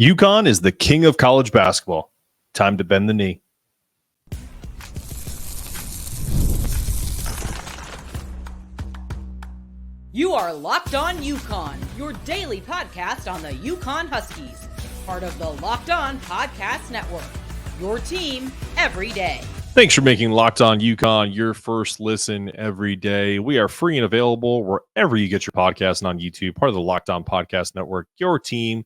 Uconn is the king of college basketball. Time to bend the knee. You are Locked On Uconn, your daily podcast on the Uconn Huskies, part of the Locked On Podcast Network, your team every day. Thanks for making Locked On Uconn your first listen every day. We are free and available wherever you get your podcasts and on YouTube, part of the Locked On Podcast Network, your team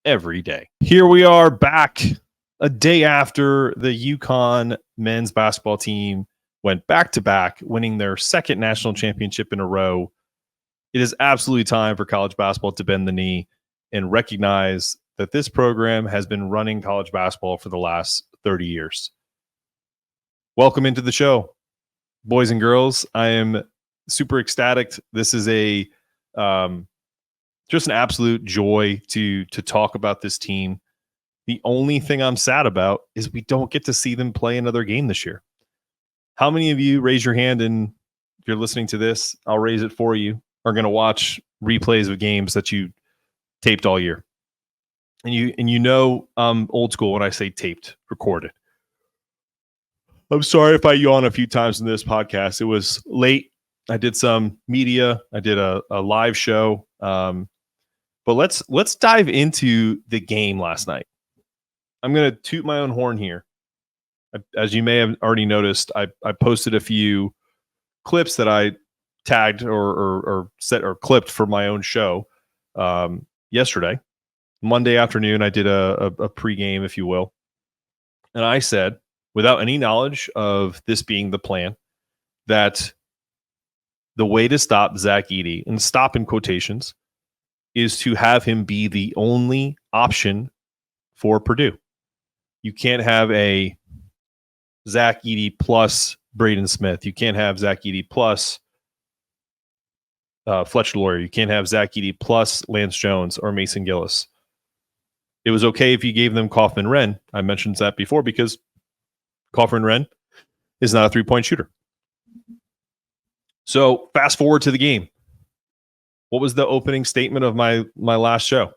every day. Here we are back a day after the Uconn men's basketball team went back-to-back, winning their second national championship in a row. It is absolutely time for college basketball to bend the knee and recognize that this program has been running college basketball for the last 30 years. Welcome into the show, boys and girls. I am super ecstatic. This is just an absolute joy to talk about this team. The only thing I'm sad about is we don't get to see them play another game this year. How many of you, raise your hand, and if you're listening to this, I'll raise it for you, are going to watch replays of games that you taped all year? And you know I'm old school when I say taped, recorded. I'm sorry if I yawn a few times in this podcast. It was late. I did some media. I did a live show. But let's dive into the game last night. I'm going to toot my own horn here. As you may have already noticed, I posted a few clips that I tagged or set or clipped for my own show yesterday. Monday afternoon, I did a pregame, if you will. And I said, without any knowledge of this being the plan, that the way to stop Zach Edey, and stop in quotations, is to have him be the only option for Purdue. You can't have a Zach Edey plus Braden Smith. You can't have Zach Edey plus Fletcher Loyer. You can't have Zach Edey plus Lance Jones or Mason Gillis. It was okay if you gave them Kaufman-Renn. I mentioned that before because Kaufman-Renn is not a three-point shooter. So fast forward to the game. What was the opening statement of my last show?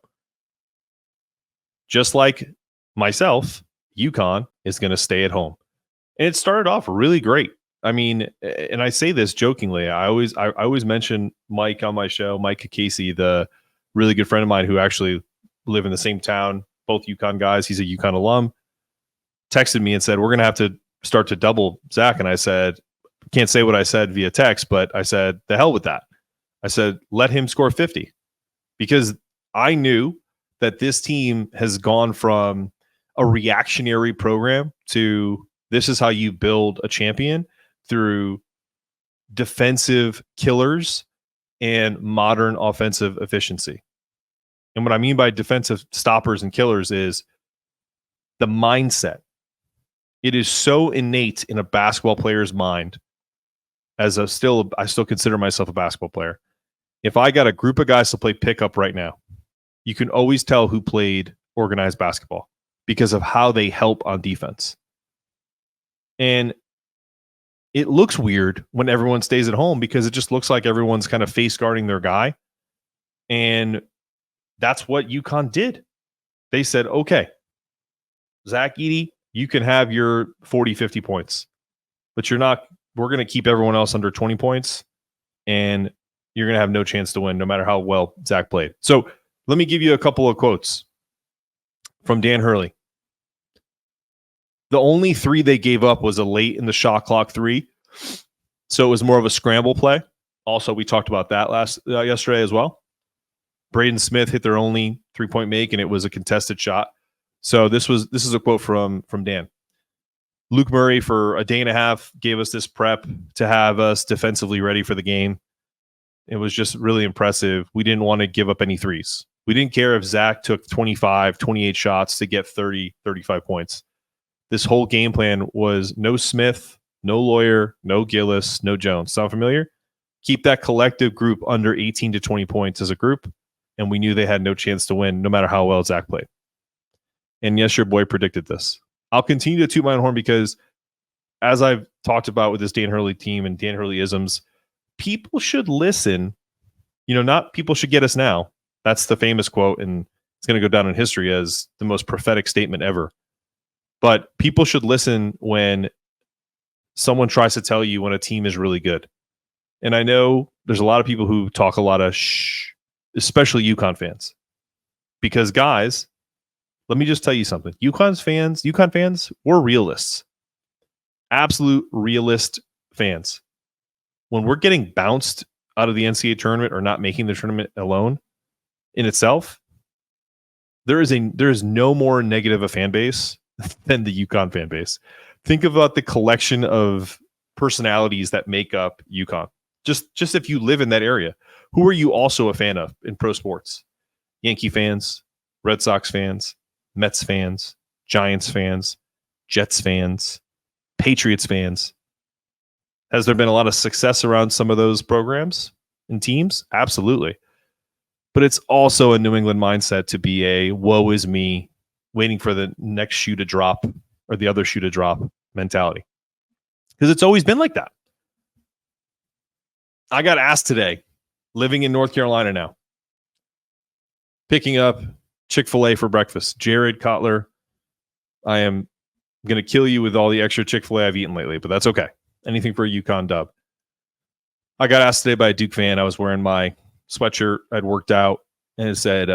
Just like myself, Uconn is going to stay at home. And it started off really great. I mean, and I say this jokingly. I always mention Mike on my show, Mike Casey, the really good friend of mine who actually live in the same town, both Uconn guys. He's a Uconn alum. Texted me and said, we're going to have to start to double Zach. And I said, can't say what I said via text, but I said, the hell with that. I said, let him score 50, because I knew that this team has gone from a reactionary program to this is how you build a champion, through defensive killers and modern offensive efficiency. And what I mean by defensive stoppers and killers is the mindset. It is so innate in a basketball player's mind. I still consider myself a basketball player. If I got a group of guys to play pickup right now, you can always tell who played organized basketball because of how they help on defense. And it looks weird when everyone stays at home because it just looks like everyone's kind of face guarding their guy. And that's what Uconn did. They said, okay, Zach Edey, you can have your 40, 50 points, but we're going to keep everyone else under 20 points, and you're going to have no chance to win no matter how well Zach played. So let me give you a couple of quotes from Dan Hurley. The only three they gave up was a late in the shot clock three. So it was more of a scramble play. Also, we talked about that yesterday as well. Braden Smith hit their only three-point make, and it was a contested shot. So this is a quote from Dan. Luke Murray, for a day and a half, gave us this prep to have us defensively ready for the game. It was just really impressive. We didn't want to give up any threes. We didn't care if Zach took 25, 28 shots to get 30, 35 points. This whole game plan was no Smith, no Loyer, no Gillis, no Jones. Sound familiar? Keep that collective group under 18 to 20 points as a group, and we knew they had no chance to win no matter how well Zach played. And yes, your boy predicted this. I'll continue to toot my own horn because, as I've talked about with this Dan Hurley team and Dan Hurley-isms, people should listen. Not people should get us now. That's the famous quote, and It's going to go down in history as the most prophetic statement ever. But people should listen when someone tries to tell you when a team is really good. And I know there's a lot of people who talk a lot of shh, especially UConn fans. Because guys, let me just tell you something. UConn fans, we're realists. Absolute realist fans. When we're getting bounced out of the NCAA tournament or not making the tournament alone in itself, there is no more negative a fan base than the UConn fan base. Think about the collection of personalities that make up UConn. Just if you live in that area, who are you also a fan of in pro sports? Yankee fans, Red Sox fans, Mets fans, Giants fans, Jets fans, Patriots fans. Has there been a lot of success around some of those programs and teams? Absolutely. But it's also a New England mindset to be a woe is me, waiting for the next shoe to drop or the other shoe to drop mentality. Because it's always been like that. I got asked today, living in North Carolina now, picking up Chick-fil-A for breakfast. Jared Cotler, I am going to kill you with all the extra Chick-fil-A I've eaten lately, but that's okay. Anything for a UConn dub. I got asked today by a Duke fan. I was wearing my sweatshirt. I'd worked out, and it said,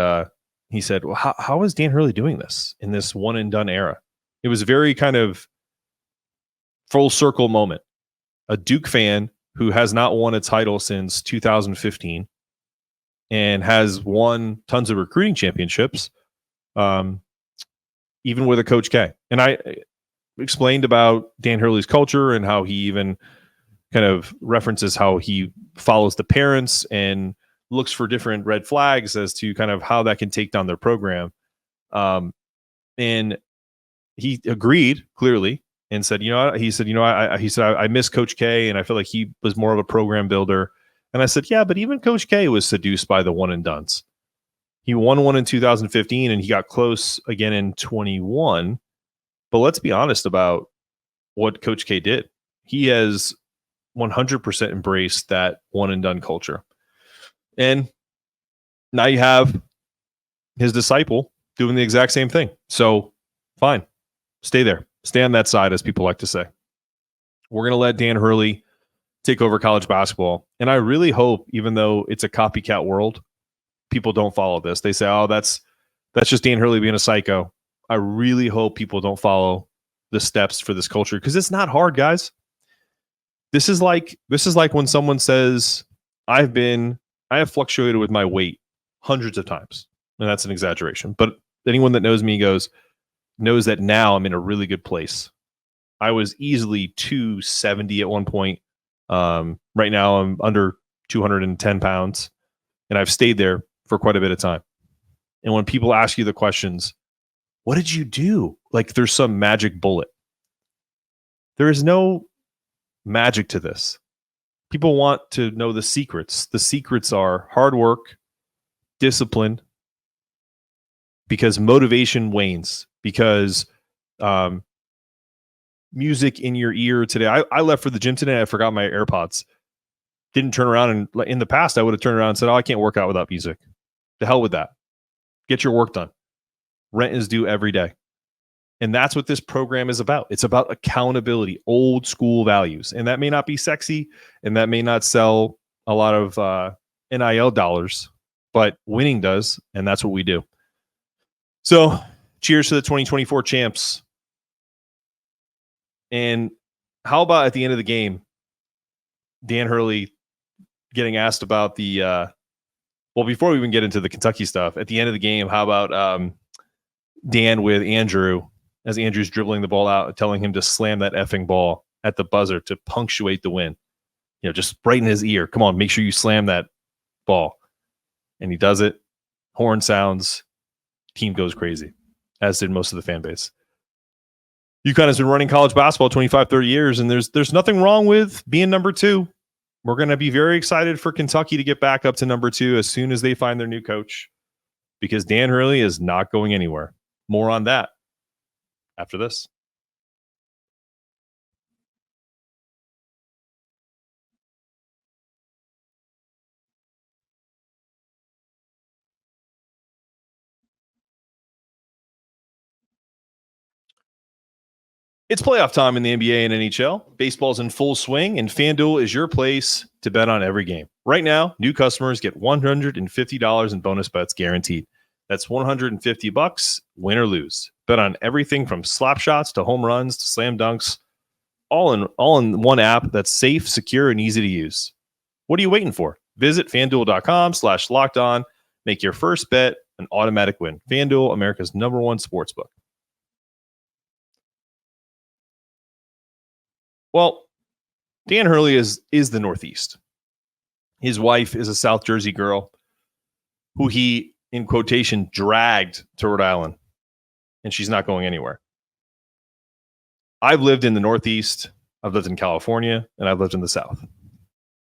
he said, well, how is Dan Hurley doing this in this one and done era? It was very kind of full circle moment. A Duke fan who has not won a title since 2015 and has won tons of recruiting championships, even with a Coach K. And I explained about Dan Hurley's culture and how he even kind of references how he follows the parents and looks for different red flags as to kind of how that can take down their program. And he agreed clearly and said, I miss Coach K and I feel like he was more of a program builder. And I said, yeah, but even Coach K was seduced by the one and dones. He won one in 2015 and he got close again in 21. But let's be honest about what Coach K did. He has 100% embraced that one and done culture. And now you have his disciple doing the exact same thing. So fine, stay there. Stay on that side, as people like to say. We're going to let Dan Hurley take over college basketball. And I really hope, even though it's a copycat world, people don't follow this. They say, oh, that's just Dan Hurley being a psycho. I really hope people don't follow the steps for this culture because it's not hard, guys. This is like when someone says, I have fluctuated with my weight hundreds of times. And that's an exaggeration. But anyone that knows me knows that now I'm in a really good place. I was easily 270 at one point. Right now I'm under 210 pounds. And I've stayed there for quite a bit of time. And when people ask you the questions, what did you do? Like there's some magic bullet. There is no magic to this. People want to know the secrets. The secrets are hard work, discipline, because motivation wanes, because music in your ear today. I left for the gym today. I forgot my AirPods. Didn't turn around, and in the past, I would have turned around and said, oh, I can't work out without music. The hell with that. Get your work done. Rent is due every day. And that's what this program is about. It's about accountability, old school values. And that may not be sexy, and that may not sell a lot of NIL dollars, but winning does, and that's what we do. So cheers to the 2024 champs. And how about at the end of the game, Dan Hurley getting asked about before we even get into the Kentucky stuff, at the end of the game, how about Dan with Andrew, as Andrew's dribbling the ball out, telling him to slam that effing ball at the buzzer to punctuate the win. Just right in his ear. Come on, make sure you slam that ball. And he does it. Horn sounds. Team goes crazy, as did most of the fan base. UConn has been running college basketball 25, 30 years, and there's nothing wrong with being number two. We're going to be very excited for Kentucky to get back up to number two as soon as they find their new coach, because Dan Hurley is not going anywhere. More on that after this. It's playoff time in the NBA and NHL. Baseball's in full swing, and FanDuel is your place to bet on every game. Right now, new customers get $150 in bonus bets guaranteed. That's $150, win or lose. Bet on everything from slap shots to home runs to slam dunks, all in one app that's safe, secure, and easy to use. What are you waiting for? Visit FanDuel.com/lockedon. Make your first bet an automatic win. FanDuel, America's #1 sportsbook. Well, Dan Hurley is the Northeast. His wife is a South Jersey girl who he, in quotation, dragged to Rhode Island, and she's not going anywhere. I've lived in the Northeast, I've lived in California, and I've lived in the South.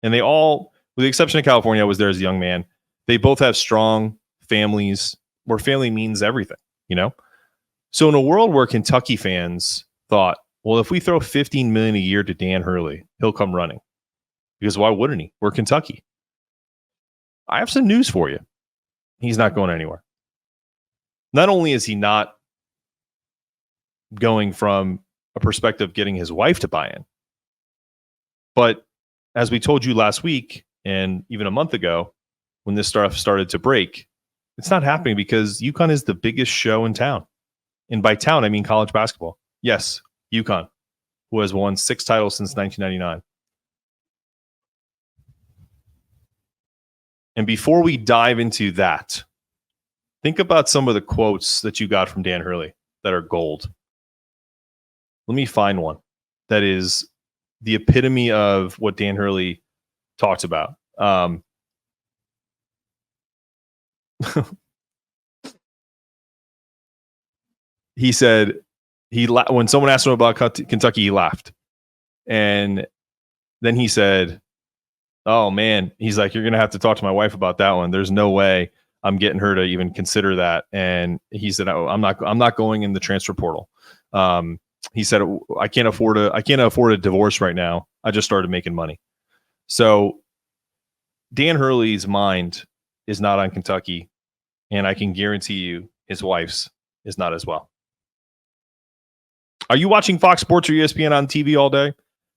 And they all, with the exception of California, I was there as a young man, they both have strong families where family means everything, you know? So in a world where Kentucky fans thought, well, if we throw $15 million a year to Dan Hurley, he'll come running. Because why wouldn't he? We're Kentucky. I have some news for you. He's not going anywhere. Not only is he not going from a perspective of getting his wife to buy in, but as we told you last week and even a month ago, when this stuff started to break, it's not happening because Uconn is the biggest show in town. And by town, I mean college basketball. Yes, Uconn, who has won 6 titles since 1999. And before we dive into that, think about some of the quotes that you got from Dan Hurley that are gold. Let me find one that is the epitome of what Dan Hurley talks about. He said, when someone asked him about Kentucky, he laughed. And then he said, oh, man, he's like, you're going to have to talk to my wife about that one. There's no way I'm getting her to even consider that. And he said, oh, I'm not going in the transfer portal. He said, I can't afford a divorce right now. I just started making money. So Dan Hurley's mind is not on Kentucky. And I can guarantee you his wife's is not as well. Are you watching Fox Sports or ESPN on TV all day?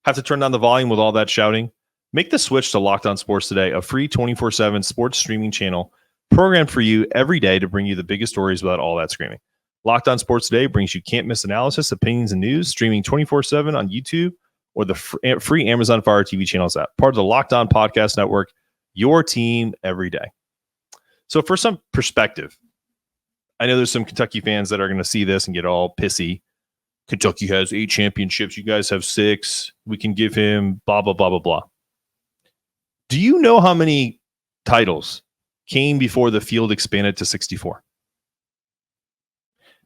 Have to turn down the volume with all that shouting? Make the switch to Locked On Sports Today, a free 24/7 sports streaming channel programmed for you every day to bring you the biggest stories without all that screaming. Locked On Sports Today brings you can't-miss analysis, opinions, and news, streaming 24/7 on YouTube or the free Amazon Fire TV channels app. Part of the Locked On Podcast Network, your team every day. So for some perspective, I know there's some Kentucky fans that are going to see this and get all pissy. Kentucky has 8 championships. You guys have 6. We can give him blah, blah, blah, blah, blah. Do you know how many titles came before the field expanded to 64?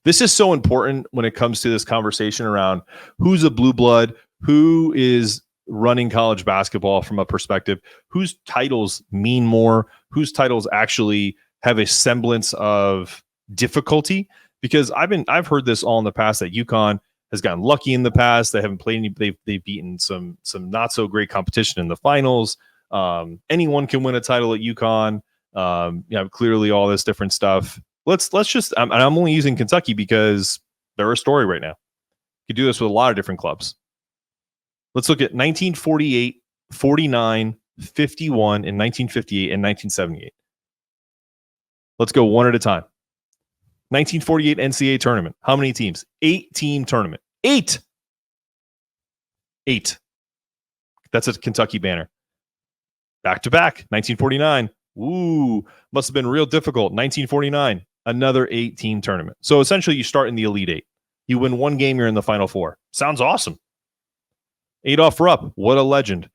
This is so important when it comes to this conversation around who's a blue blood, who is running college basketball from a perspective, whose titles mean more, whose titles actually have a semblance of difficulty. Because I've heard this all in the past that Uconn has gotten lucky in the past. They haven't played any. They've beaten some not so great competition in the finals. Anyone can win a title at Uconn. Clearly all this different stuff. Let's just. I'm only using Kentucky because they're a story right now. You could do this with a lot of different clubs. Let's look at 1948, 49, 51, and 1958 and 1978. Let's go one at a time. 1948 NCAA tournament. How many teams? 8-team tournament. 8. That's a Kentucky banner. Back to back. 1949. Ooh, must have been real difficult. 1949. Another 8-team tournament. So essentially you start in the Elite 8. You win one game, you're in the Final Four. Sounds awesome. Adolph Rupp, what a legend.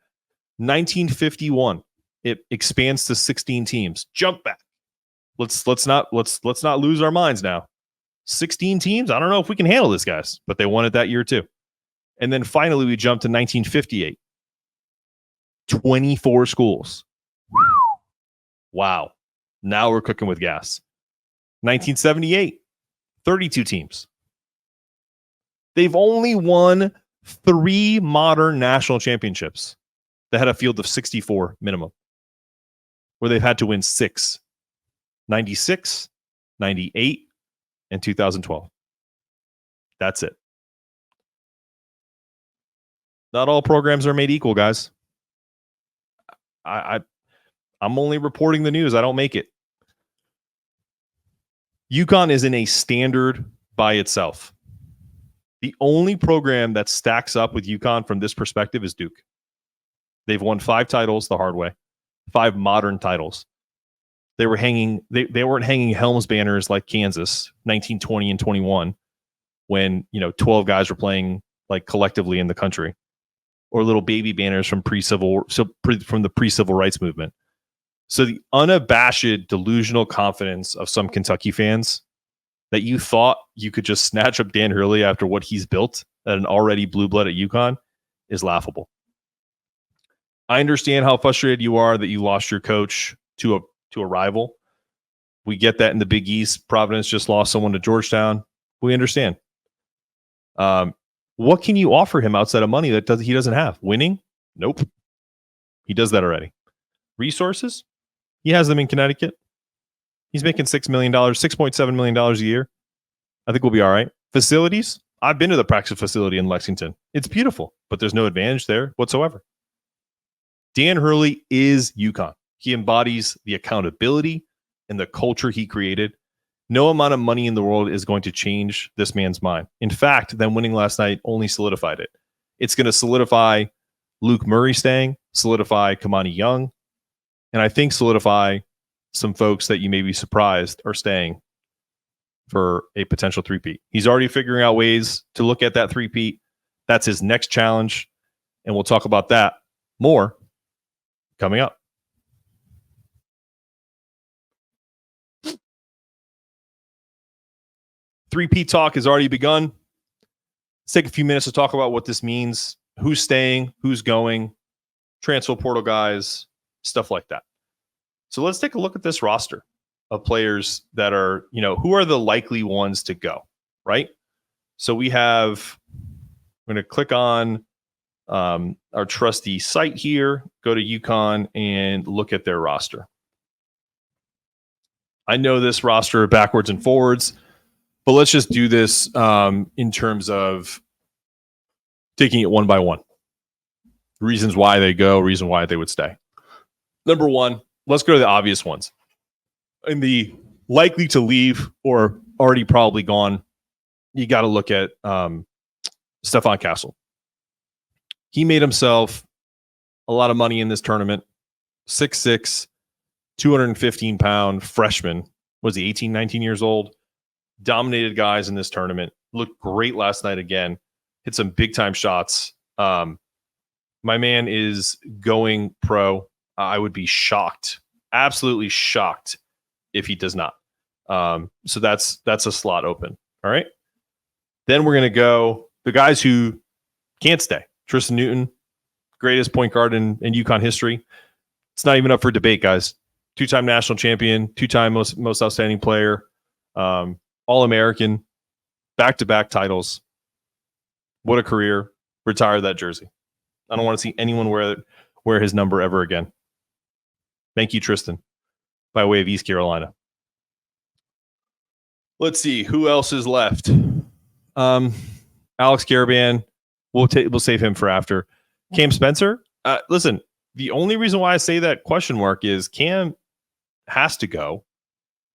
1951. It expands to 16 teams. Jump back. Let's not lose our minds now. 16 teams. I don't know if we can handle this, guys, but they won it that year too. And then finally we jumped to 1958. 24 schools. Wow. Now we're cooking with gas. 1978. 32 teams. They've only won 3 modern national championships that had a field of 64 minimum, where they've had to win 6. 96, 98, and 2012. That's it. Not all programs are made equal, guys. I'm only reporting the news. I don't make it. Uconn is in a standard by itself. The only program that stacks up with Uconn from this perspective is Duke. They've won 5 titles the hard way, 5 modern titles. They weren't hanging Helms banners like Kansas, 1920 and 21, when 12 guys were playing like collectively in the country, or little baby banners from from the pre-civil rights movement. So the unabashed delusional confidence of some Kentucky fans that you thought you could just snatch up Dan Hurley after what he's built at an already blue blood at Uconn is laughable. I understand how frustrated you are that you lost your coach to a rival. We get that in the Big East. Providence just lost someone to Georgetown. We understand. What can you offer him outside of money that he doesn't have? Winning? Nope. He does that already. Resources? He has them in Connecticut. He's making $6.7 million a year. I think we'll be all right. Facilities? I've been to the practice facility in Lexington. It's beautiful, but there's no advantage there whatsoever. Dan Hurley is Uconn. He embodies the accountability and the culture he created. No amount of money in the world is going to change this man's mind. In fact, them winning last night only solidified it. It's going to solidify Luke Murray staying, solidify Kamani Young, and I think solidify some folks that you may be surprised are staying for a potential three-peat. He's already figuring out ways to look at that three-peat. That's his next challenge, and we'll talk about that more coming up. Three-peat talk has already begun. Let's take a few minutes to talk about what this means, who's staying, who's going, transfer portal guys, stuff like that. So let's take a look at this roster of players that are, who are the likely ones to go, right? So we have, I'm going to click on our trusty site here, go to Uconn and look at their roster. I know this roster backwards and forwards, but let's just do this in terms of taking it one by one. Reasons why they go, reason why they would stay. Number one, let's go to the obvious ones. In the likely to leave or already probably gone, you got to look at Stephon Castle. He made himself a lot of money in this tournament. 6'6", 215-pound freshman. Was he 18, 19 years old? Dominated guys in this tournament. Looked great last night again. Hit some big-time shots. My man is going pro. I would be shocked, absolutely shocked, if he does not. So that's a slot open. All right. Then we're going to go the guys who can't stay. Tristan Newton, greatest point guard in Uconn history. It's not even up for debate, guys. 2-time national champion, 2-time most outstanding player, All-American, back-to-back titles. What a career. Retire that jersey. I don't want to see anyone wear his number ever again. Thank you, Tristan, by way of East Carolina. Let's see who else is left. Alex Caravan, we'll save him for after. Cam Spencer. Listen, the only reason why I say that question mark is Cam has to go,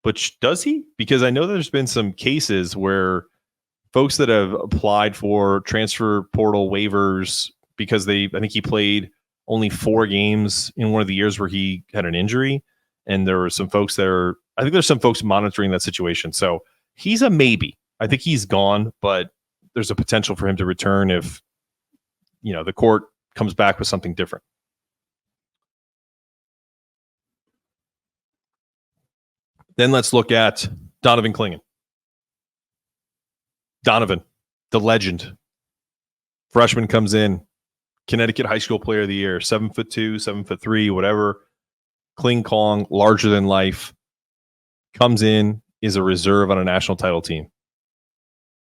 but does he? Because I know there's been some cases where folks that have applied for transfer portal waivers because I think he played only 4 games in one of the years where he had an injury. And there were some folks I think there's some folks monitoring that situation. So he's a maybe. I think he's gone, but there's a potential for him to return if, the court comes back with something different. Then let's look at Donovan Clingan. Donovan, the legend. Freshman comes in, Connecticut High School Player of the Year, 7'2", 7'3", whatever. Kling Kong, larger than life. Comes in, is a reserve on a national title team.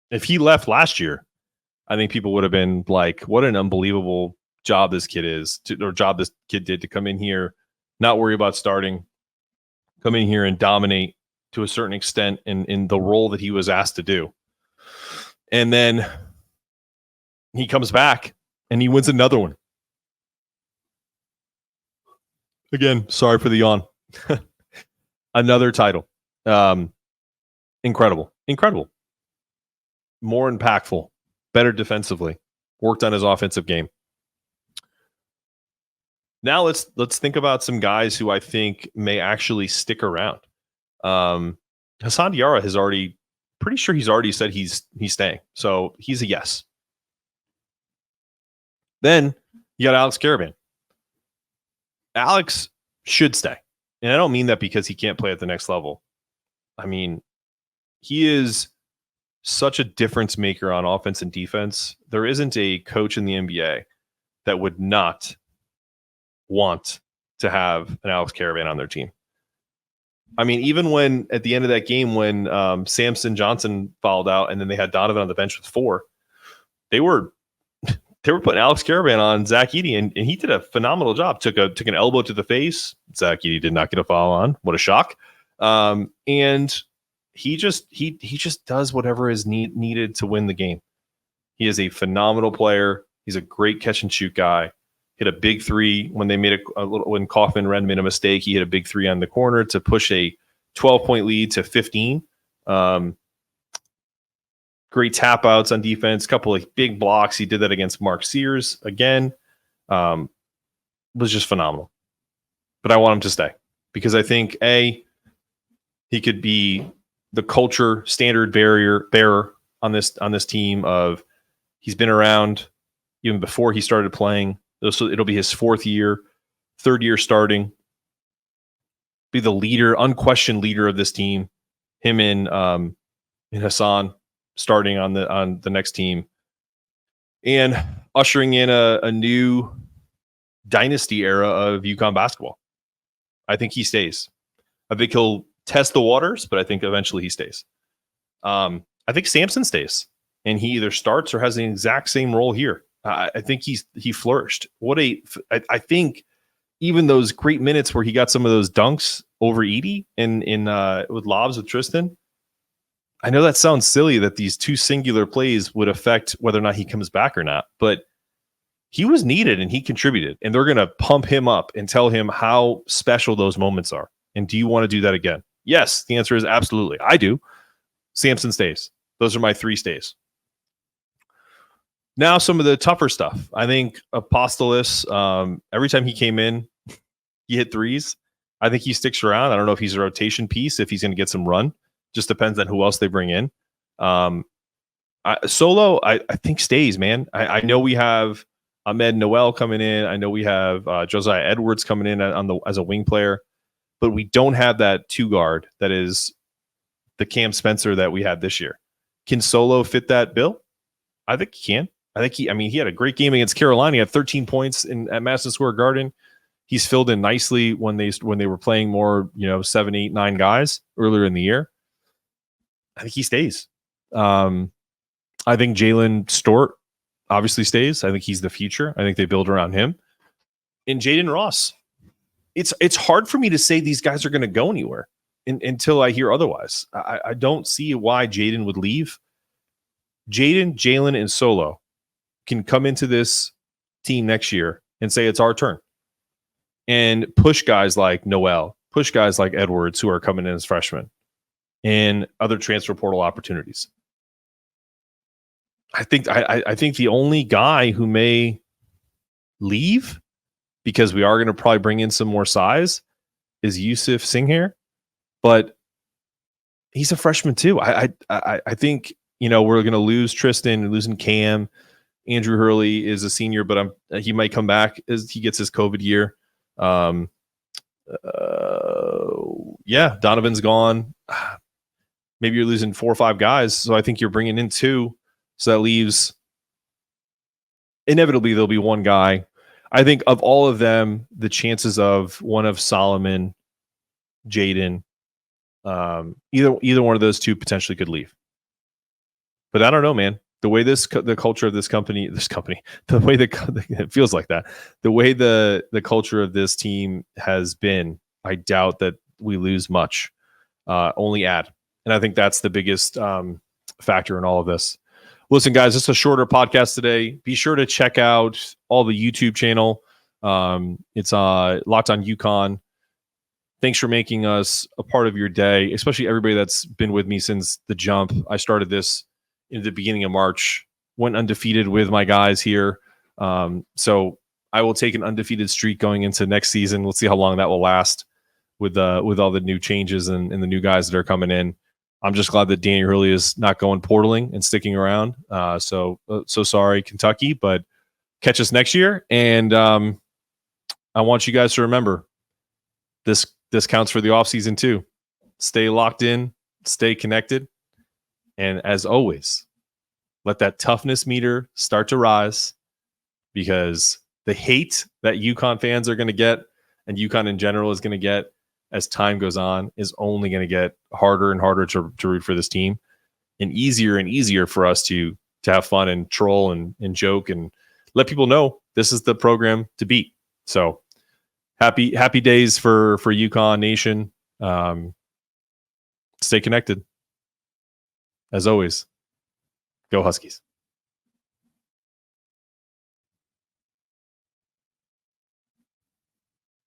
If he left last year, I think people would have been like, what an unbelievable job this kid did to come in here, not worry about starting, come in here and dominate to a certain extent in the role that he was asked to do. And then he comes back and he wins another one. Again, sorry for the yawn. Another title. Incredible. More impactful, better defensively, worked on his offensive game. Now let's think about some guys who I think may actually stick around. Hassan Diarra pretty sure he's already said he's staying. So he's a yes. Then you got Alex Karaban. Alex should stay. And I don't mean that because he can't play at the next level. I mean, he is such a difference maker on offense and defense. There isn't a coach in the NBA that would not want to have an Alex Karaban on their team. I mean, even when at the end of that game, when Samson Johnson fouled out and then they had Donovan on the bench with 4, they were putting Alex Karaban on Zach Edey, and he did a phenomenal job. Took an elbow to the face. Zach Edey did not get a foul on. What a shock. And he just does whatever is needed to win the game. He is a phenomenal player. He's a great catch and shoot guy. Hit a big 3 when they made when Kaufman Ren made a mistake. He hit a big 3 on the corner to push a 12-point lead to 15. Great tap outs on defense, couple of big blocks. He did that against Mark Sears again. Was just phenomenal. But I want him to stay because I think he could be the culture standard bearer on this team. Of he's been around even before he started playing. So it'll be his 4th year, 3rd year starting. Be the leader, unquestioned leader of this team. Him and Hassan starting on the next team, and ushering in a new dynasty era of UConn basketball. I think he stays. I think he'll test the waters, but I think eventually he stays. I think Sampson stays, and he either starts or has the exact same role here. I think he flourished. I think even those great minutes where he got some of those dunks over Edey in with lobs with Tristan. I know that sounds silly that these 2 singular plays would affect whether or not he comes back or not, but he was needed and he contributed, and they're going to pump him up and tell him how special those moments are. And do you want to do that again? Yes. The answer is absolutely. I do. Sampson stays. Those are my 3 stays. Now, some of the tougher stuff. I think Apostolos, every time he came in, he hit 3s. I think he sticks around. I don't know if he's a rotation piece, if he's going to get some run. Just depends on who else they bring in. Solo, I think stays, man. I know we have Ahmed Noel coming in. I know we have Josiah Edwards coming in as a wing player, but we don't have that 2 guard that is the Cam Spencer that we had this year. Can Solo fit that bill? I think he can. He had a great game against Carolina. He had 13 points at Madison Square Garden. He's filled in nicely when they were playing more, 7, 8, 9 guys earlier in the year. I think he stays. I think Jalen Stort obviously stays. I think he's the future. I think they build around him. And Jaden Ross. It's hard for me to say these guys are going to go anywhere until I hear otherwise. I don't see why Jaden would leave. Jaden, Jalen, and Solo can come into this team next year and say it's our turn. And push guys like Noel, push guys like Edwards who are coming in as freshmen, and other transfer portal opportunities. I think the only guy who may leave, because we are going to probably bring in some more size, is Yusuf Singhair, but he's a freshman too. I think we're going to lose Tristan and losing Cam. Andrew Hurley is a senior, but he might come back as he gets his COVID year. Donovan's gone. Maybe you're losing 4 or 5 guys, so I think you're bringing in 2. So that leaves, inevitably, there'll be 1 guy. I think of all of them, the chances of one of Solomon, Jaden, either one of those 2 potentially could leave. But I don't know, man. The way the culture of this company, the way it feels like that, the way the culture of this team has been, I doubt that we lose much, only add. And I think that's the biggest factor in all of this. Listen, guys, it's a shorter podcast today. Be sure to check out all the YouTube channel. It's Locked on Uconn. Thanks for making us a part of your day, especially everybody that's been with me since the jump. I started this in the beginning of March, went undefeated with my guys here. So I will take an undefeated streak going into next season. Let's see how long that will last with all the new changes and the new guys that are coming in. I'm just glad that Danny Hurley is not going portaling and sticking around. So sorry, Kentucky, but catch us next year. And I want you guys to remember this counts for the offseason too. Stay locked in, stay connected. And as always, let that toughness meter start to rise, because the hate that UConn fans are going to get, and UConn in general is going to get as time goes on, is only going to get harder and harder to root for this team, and easier for us to have fun and troll and joke and let people know this is the program to beat. So happy days for UConn Nation. Stay connected. As always, go Huskies.